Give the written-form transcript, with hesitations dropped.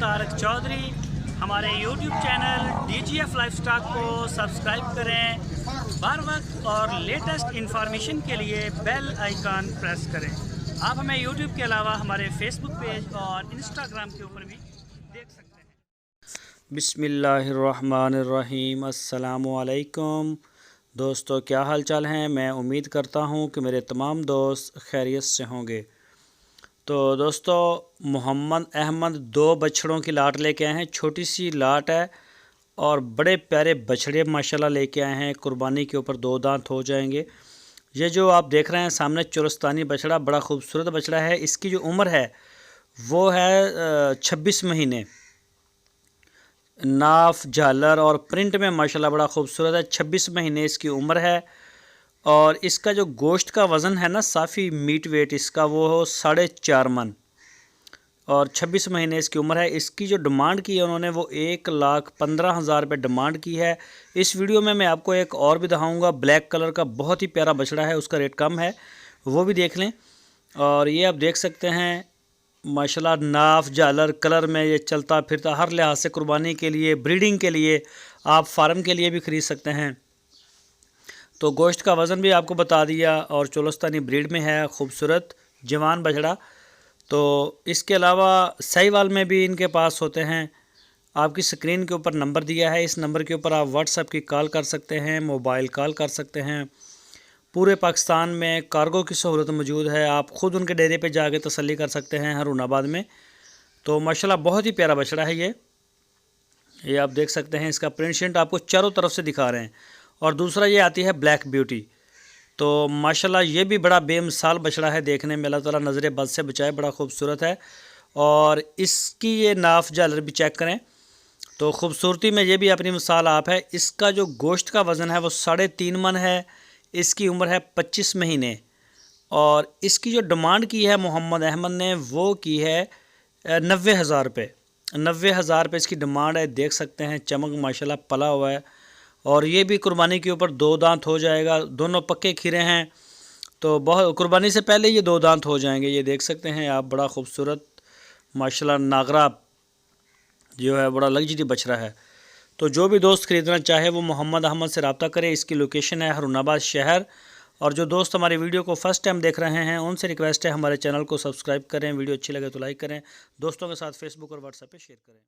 तारक चौधरी। हमारे YouTube channel DGF lifestyle को subscribe करें। हर वक्त और लेटेस्ट इंफॉर्मेशन के लिए बेल आइकन प्रेस करें। आप हमें YouTube के अलावा हमारे Facebook पेज और Instagram के ऊपर भी देख सकते हैं। बिस्मिल्लाहिर्रहमानिर्रहीम। अस्सलामु अलैकुम दोस्तों, क्या हाल चाल हैं। मैं उम्मीद करता हूं कि मेरे तमाम दोस्त खैरियत से होंगे। तो दोस्तों, मोहम्मद अहमद 2 बछड़ों की लाट लेके आए हैं। छोटी सी लाट है और बड़े प्यारे बछड़े माशाल्लाह लेके आए हैं। कुर्बानी के ऊपर 2 दांत हो जाएंगे। ये जो आप देख रहे हैं सामने चोरस्तानी बछड़ा, बड़ा खूबसूरत बछड़ा है। इसकी जो उम्र है वो है 26 महीने। नाफ, झालर और प्रिंट में माशाल्लाह बड़ा खूबसूरत है। 26 महीने इसकी उम्र है और इसका जो गोश्त का वज़न है ना, साफ़ी मीट वेट इसका वो हो 4.5 मन और 26 महीने इसकी उम्र है। इसकी जो डिमांड की है उन्होंने वो 1,15,000 रुपये डिमांड की है। इस वीडियो में मैं आपको एक और भी दिखाऊंगा, ब्लैक कलर का बहुत ही प्यारा बछड़ा है, उसका रेट कम है, वो भी देख लें। और ये आप देख सकते हैं माशाल्लाह, नाफ, झालर, कलर में ये चलता फिरता, हर लिहाज से कुर्बानी के लिए, ब्रीडिंग के लिए, आप फार्म के लिए भी ख़रीद सकते हैं। तो गोश्त का वज़न भी आपको बता दिया और चोलस्तानी ब्रीड में है, खूबसूरत जवान बछड़ा। तो इसके अलावा साहिवाल में भी इनके पास होते हैं। आपकी स्क्रीन के ऊपर नंबर दिया है, इस नंबर के ऊपर आप व्हाट्सएप की कॉल कर सकते हैं, मोबाइल कॉल कर सकते हैं। पूरे पाकिस्तान में कार्गो की सहूलत मौजूद है। आप ख़ुद उनके डेरे पे जाके तसल्ली कर सकते हैं हारूनाबाद में। तो माशाल्लाह बहुत ही प्यारा बछड़ा है ये आप देख सकते हैं। इसका प्रिंट शिंट आपको चारों तरफ से दिखा रहे हैं। और दूसरा ये आती है ब्लैक ब्यूटी। तो माशाल्लाह ये भी बड़ा बेमिसाल बछड़ा है देखने में। अल्लाह ताला नज़र बद से बचाए, बड़ा खूबसूरत है। और इसकी ये नाफ, झालर भी चेक करें तो खूबसूरती में ये भी अपनी मिसाल आप है। इसका जो गोश्त का वज़न है वो 3.5 मन है। इसकी उम्र है 25 महीने और इसकी जो डिमांड की है मोहम्मद अहमद ने वो की है 90,000 रुपये। 90,000 रुपये इसकी डिमांड है। देख सकते हैं चमक माशाल्लाह पला हुआ है और ये भी कुर्बानी के ऊपर 2 दांत हो जाएगा। दोनों पक्के खीरे हैं तो बहुत कुर्बानी से पहले ये 2 दांत हो जाएंगे। ये देख सकते हैं आप, बड़ा खूबसूरत माशाल्लाह नागरा जो है, बड़ा लग्जरी बछड़ा है। तो जो भी दोस्त ख़रीदना चाहे वो मोहम्मद अहमद से रब्ता करे। इसकी लोकेशन है हारूनाबाद शहर। और जो दोस्त हमारी वीडियो को फर्स्ट टाइम देख रहे हैं उनसे रिक्वेस्ट है हमारे चैनल को सब्सक्राइब करें। वीडियो अच्छी लगे तो लाइक करें, दोस्तों के साथ फेसबुक और व्हाट्सएप पे शेयर करें।